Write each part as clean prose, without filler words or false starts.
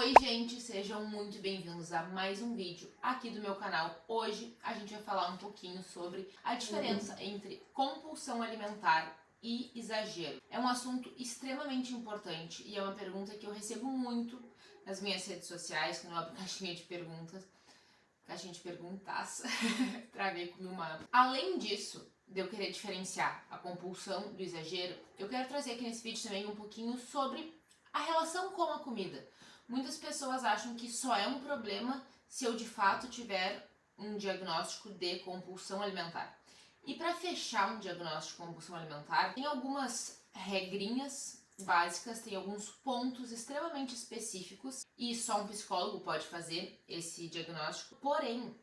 Oi gente, sejam muito bem-vindos a mais um vídeo aqui do meu canal. Hoje a gente vai falar um pouquinho sobre a diferença entre compulsão alimentar e exagero. É um assunto extremamente importante e é uma pergunta que eu recebo muito nas minhas redes sociais, quando eu abro caixinha de perguntas, travei com o mapa. Além disso, de eu querer diferenciar a compulsão do exagero, eu quero trazer aqui nesse vídeo também um pouquinho sobre a relação com a comida. Muitas pessoas acham que só é um problema se eu de fato tiver um diagnóstico de compulsão alimentar. E para fechar um diagnóstico de compulsão alimentar, tem algumas regrinhas básicas, tem alguns pontos extremamente específicos e só um psicólogo pode fazer esse diagnóstico. Porém,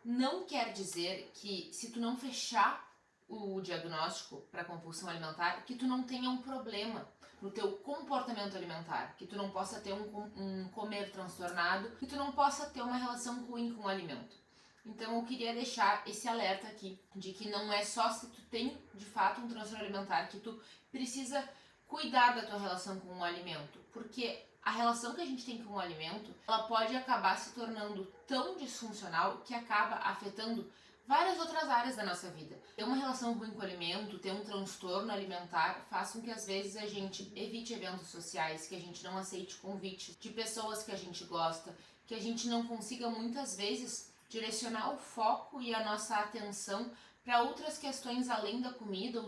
não quer dizer que se tu não fechar o diagnóstico para compulsão alimentar, que tu não tenha um problema no teu comportamento alimentar, que tu não possa ter um comer transtornado, que tu não possa ter uma relação ruim com o alimento. Então eu queria deixar esse alerta aqui, de que não é só se tu tem de fato um transtorno alimentar que tu precisa cuidar da tua relação com o alimento, porque a relação que a gente tem com o alimento, ela pode acabar se tornando tão disfuncional que acaba afetando várias outras áreas da nossa vida. Ter uma relação ruim com o alimento, ter um transtorno alimentar, faz com que às vezes a gente evite eventos sociais, que a gente não aceite convites de pessoas que a gente gosta, que a gente não consiga muitas vezes direcionar o foco e a nossa atenção para outras questões além da comida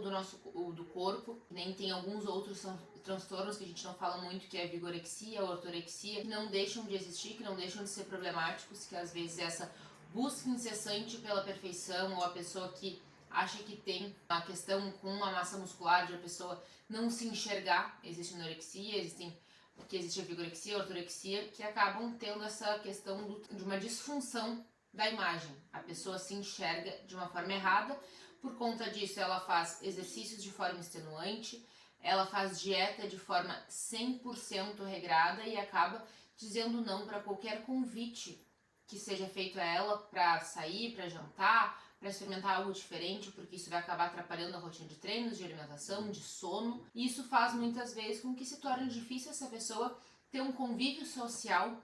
ou do corpo. Nem tem alguns outros transtornos que a gente não fala muito, que é a vigorexia, a ortorexia, que não deixam de existir, que não deixam de ser problemáticos, que às vezes essa busca incessante pela perfeição, ou a pessoa que acha que tem uma questão com a massa muscular de a pessoa não se enxergar. Existe anorexia, existe a vigorexia, a ortorexia, que acabam tendo essa questão de uma disfunção da imagem. A pessoa se enxerga de uma forma errada, por conta disso ela faz exercícios de forma extenuante, ela faz dieta de forma 100% regrada e acaba dizendo não para qualquer convite que seja feito a ela para sair, para jantar, para experimentar algo diferente, porque isso vai acabar atrapalhando a rotina de treinos, de alimentação, de sono. E isso faz muitas vezes com que se torne difícil essa pessoa ter um convívio social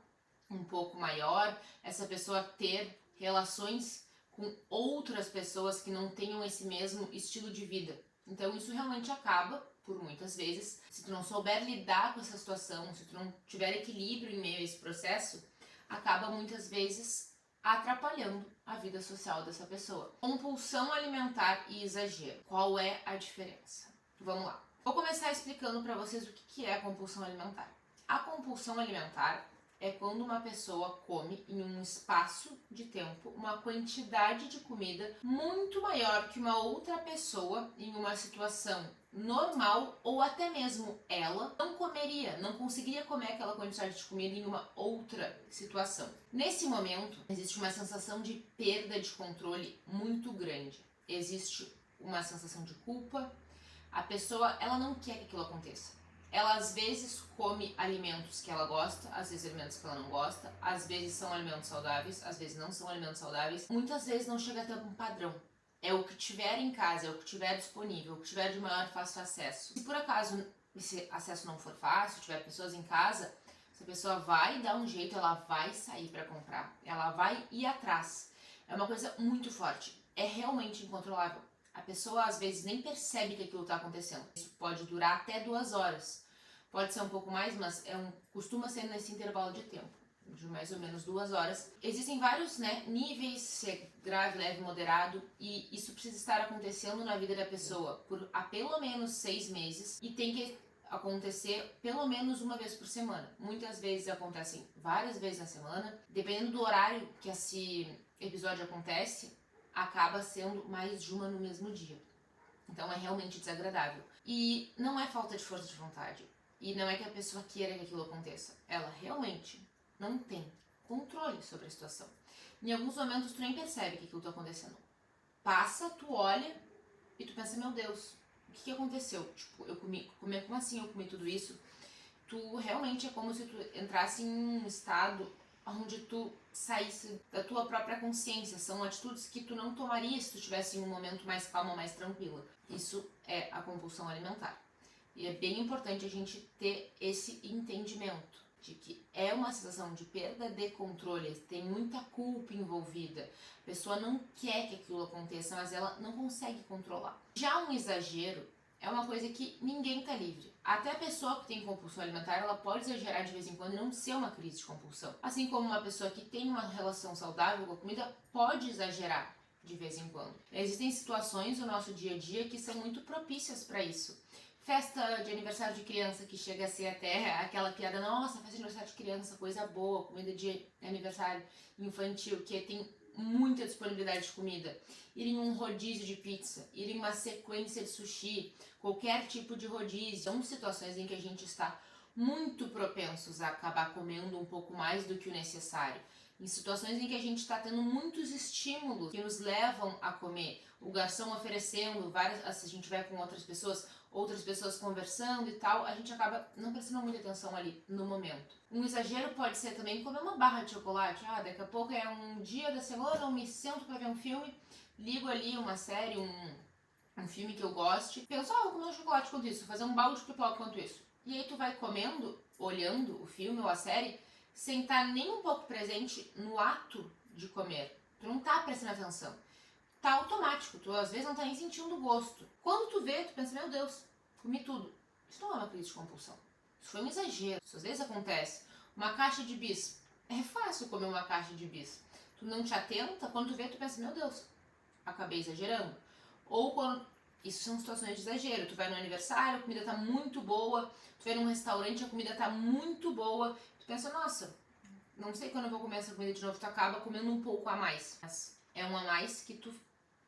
um pouco maior, essa pessoa ter relações com outras pessoas que não tenham esse mesmo estilo de vida. Então isso realmente acaba, por muitas vezes, se tu não souber lidar com essa situação, se tu não tiver equilíbrio em meio a esse processo, acaba muitas vezes atrapalhando a vida social dessa pessoa. Compulsão alimentar e exagero. Qual é a diferença? Vamos lá. Vou começar explicando para vocês o que é a compulsão alimentar. A compulsão alimentar é quando uma pessoa come em um espaço de tempo uma quantidade de comida muito maior que uma outra pessoa em uma situação normal, ou até mesmo ela não comeria, não conseguiria comer aquela quantidade de comida em uma outra situação. Nesse momento, existe uma sensação de perda de controle muito grande. Existe uma sensação de culpa. A pessoa, ela não quer que aquilo aconteça. Ela às vezes come alimentos que ela gosta, às vezes alimentos que ela não gosta, às vezes são alimentos saudáveis, às vezes não são alimentos saudáveis. Muitas vezes não chega a ter um padrão. É o que tiver em casa, é o que tiver disponível, o que tiver de maior fácil acesso. Se por acaso esse acesso não for fácil, tiver pessoas em casa, essa pessoa vai dar um jeito, ela vai sair para comprar, ela vai ir atrás. É uma coisa muito forte, é realmente incontrolável. A pessoa às vezes nem percebe que aquilo está acontecendo. Isso pode durar até 2 horas. Pode ser um pouco mais, mas costuma ser nesse intervalo de tempo, de mais ou menos 2 horas. Existem vários níveis, se é grave, leve, moderado, e isso precisa estar acontecendo na vida da pessoa por pelo menos 6 meses e tem que acontecer pelo menos uma vez por semana. Muitas vezes acontecem várias vezes na semana. Dependendo do horário que esse episódio acontece, acaba sendo mais de uma no mesmo dia. Então é realmente desagradável. E não é falta de força de vontade. E não é que a pessoa queira que aquilo aconteça. Ela realmente não tem controle sobre a situação. Em alguns momentos tu nem percebe que aquilo está acontecendo. Passa, tu olha e tu pensa, meu Deus, o que aconteceu? Tipo, como assim eu comi tudo isso? Tu realmente é como se tu entrasse em um estado onde tu saísse da tua própria consciência. São atitudes que tu não tomaria se tu estivesse em um momento mais calmo, mais tranquilo. Isso é a compulsão alimentar. E é bem importante a gente ter esse entendimento. de que é uma sensação de perda de controle, tem muita culpa envolvida. A pessoa não quer que aquilo aconteça, mas ela não consegue controlar. Já um exagero é uma coisa que ninguém tá livre. Até a pessoa que tem compulsão alimentar, ela pode exagerar de vez em quando e não ser uma crise de compulsão. Assim como uma pessoa que tem uma relação saudável com a comida pode exagerar de vez em quando. Existem situações no nosso dia a dia que são muito propícias para isso. Festa de aniversário de criança, que chega a ser até aquela piada, nossa, festa de aniversário de criança, coisa boa, comida de aniversário infantil, que tem muita disponibilidade de comida. Ir em um rodízio de pizza, ir em uma sequência de sushi, qualquer tipo de rodízio. São situações em que a gente está muito propensos a acabar comendo um pouco mais do que o necessário. Em situações em que a gente está tendo muitos estímulos que nos levam a comer. O garçom oferecendo, se a gente vai com outras pessoas conversando e tal, a gente acaba não prestando muita atenção ali no momento. Um exagero pode ser também comer uma barra de chocolate. Daqui a pouco é um dia da semana, eu me sento para ver um filme, ligo ali uma série, um filme que eu goste, penso, vou comer um chocolate quanto isso, vou fazer um balde de pipoca quanto isso. E aí tu vai comendo, olhando o filme ou a série, sem estar nem um pouco presente no ato de comer. Tu não tá prestando atenção. Tá automático, tu às vezes não tá nem sentindo o gosto. Quando tu vê, tu pensa, meu Deus, comi tudo. Isso não é uma crise de compulsão. Isso foi um exagero. Isso às vezes acontece. Uma caixa de bis. É fácil comer uma caixa de bis. Tu não te atenta, quando tu vê, tu pensa, meu Deus, acabei exagerando. Ou quando... Isso são situações de exagero. Tu vai no aniversário, a comida tá muito boa. Tu vai num restaurante, a comida tá muito boa. Tu pensa, nossa, não sei quando eu vou comer essa comida de novo. Tu acaba comendo um pouco a mais. Mas é um a mais que tu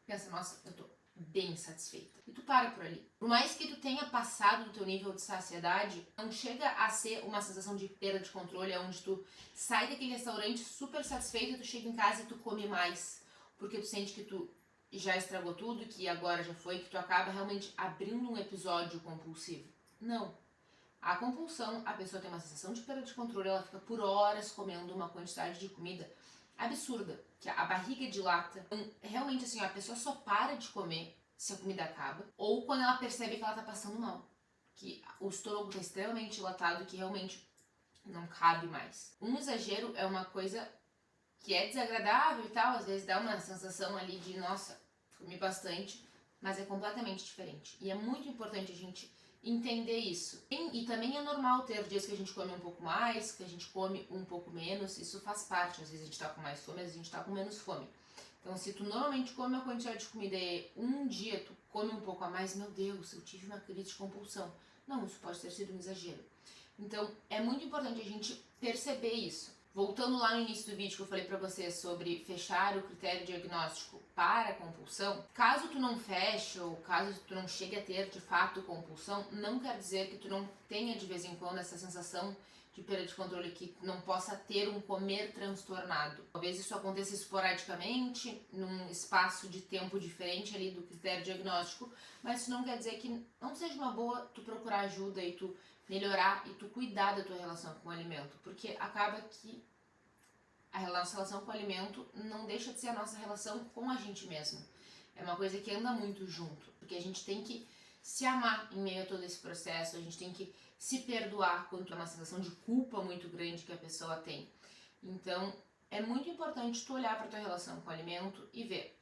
pensa, nossa, eu tô bem satisfeita. E tu para por ali. Por mais que tu tenha passado do teu nível de saciedade, não chega a ser uma sensação de perda de controle, onde tu sai daquele restaurante super satisfeito e tu chega em casa e tu come mais. Porque tu sente que tu já estragou tudo, que agora já foi, que tu acaba realmente abrindo um episódio compulsivo. Não. A compulsão, a pessoa tem uma sensação de perda de controle, ela fica por horas comendo uma quantidade de comida absurda, que a barriga dilata. Realmente assim, a pessoa só para de comer se a comida acaba, ou quando ela percebe que ela tá passando mal, que o estômago tá extremamente dilatado, que realmente não cabe mais. Um exagero é uma coisa que é desagradável e tal, às vezes dá uma sensação ali de, nossa, comi bastante, mas é completamente diferente. E é muito importante a gente entender isso. E também é normal ter dias que a gente come um pouco mais, que a gente come um pouco menos, isso faz parte. Às vezes a gente tá com mais fome, às vezes a gente tá com menos fome. Então, se tu normalmente come uma quantidade de comida e um dia tu come um pouco a mais, meu Deus, eu tive uma crise de compulsão. Não, isso pode ter sido um exagero. Então, é muito importante a gente perceber isso. Voltando lá no início do vídeo que eu falei pra vocês sobre fechar o critério diagnóstico para a compulsão, caso tu não feche ou caso tu não chegue a ter de fato compulsão, não quer dizer que tu não tenha de vez em quando essa sensação de perda de controle, que não possa ter um comer transtornado. Talvez isso aconteça esporadicamente, num espaço de tempo diferente ali do critério diagnóstico, mas isso não quer dizer que não seja uma boa tu procurar ajuda e tu melhorar e tu cuidar da tua relação com o alimento, porque acaba que a nossa relação com o alimento não deixa de ser a nossa relação com a gente mesmo. É uma coisa que anda muito junto, porque a gente tem que se amar em meio a todo esse processo, a gente tem que se perdoar quando é uma sensação de culpa muito grande que a pessoa tem. Então, é muito importante tu olhar para tua relação com o alimento e ver,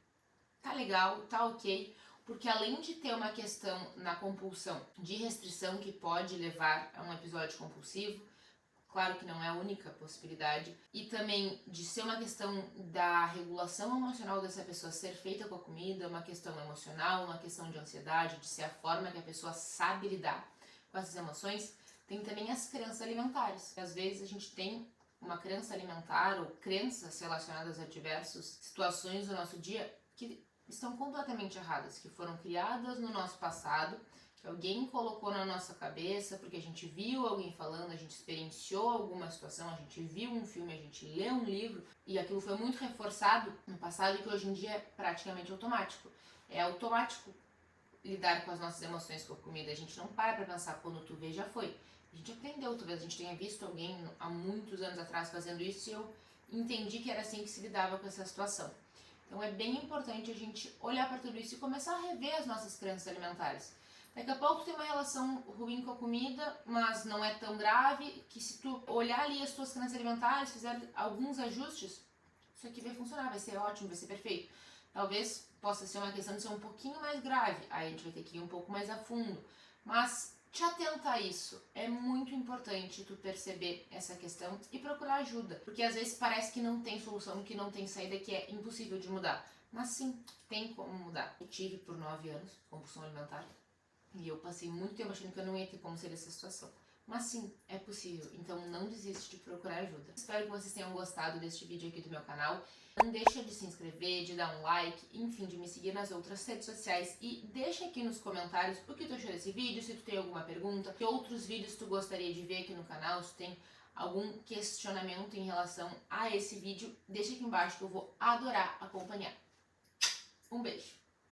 tá legal, tá ok, porque além de ter uma questão na compulsão de restrição que pode levar a um episódio compulsivo, claro que não é a única possibilidade, e também de ser uma questão da regulação emocional dessa pessoa ser feita com a comida, uma questão emocional, uma questão de ansiedade, de ser a forma que a pessoa sabe lidar com essas emoções, tem também as crenças alimentares. Às vezes a gente tem uma crença alimentar ou crenças relacionadas a diversas situações do nosso dia que estão completamente erradas, que foram criadas no nosso passado, que alguém colocou na nossa cabeça, porque a gente viu alguém falando, a gente experienciou alguma situação, a gente viu um filme, a gente leu um livro, e aquilo foi muito reforçado no passado e que hoje em dia é praticamente automático. É automático lidar com as nossas emoções com a comida, a gente não para pensar, quando tu vê, já foi. A gente aprendeu, talvez a gente tenha visto alguém há muitos anos atrás fazendo isso e eu entendi que era assim que se lidava com essa situação. Então é bem importante a gente olhar para tudo isso e começar a rever as nossas crenças alimentares. Daqui a pouco tu tem uma relação ruim com a comida, mas não é tão grave, que se tu olhar ali as tuas crenças alimentares, fizer alguns ajustes, isso aqui vai funcionar, vai ser ótimo, vai ser perfeito. Talvez possa ser uma questão de ser um pouquinho mais grave, aí a gente vai ter que ir um pouco mais a fundo. Mas te atenta a isso, é muito importante tu perceber essa questão e procurar ajuda, porque às vezes parece que não tem solução, que não tem saída, que é impossível de mudar. Mas sim, tem como mudar. Eu tive por 9 anos compulsão alimentar e eu passei muito tempo achando que eu não ia ter como sair dessa situação. Mas sim, é possível, então não desiste de procurar ajuda. Espero que vocês tenham gostado deste vídeo aqui do meu canal. Não deixa de se inscrever, de dar um like, enfim, de me seguir nas outras redes sociais e deixa aqui nos comentários o que tu achou desse vídeo, se tu tem alguma pergunta, que outros vídeos tu gostaria de ver aqui no canal, se tu tem algum questionamento em relação a esse vídeo, deixa aqui embaixo que eu vou adorar acompanhar. Um beijo!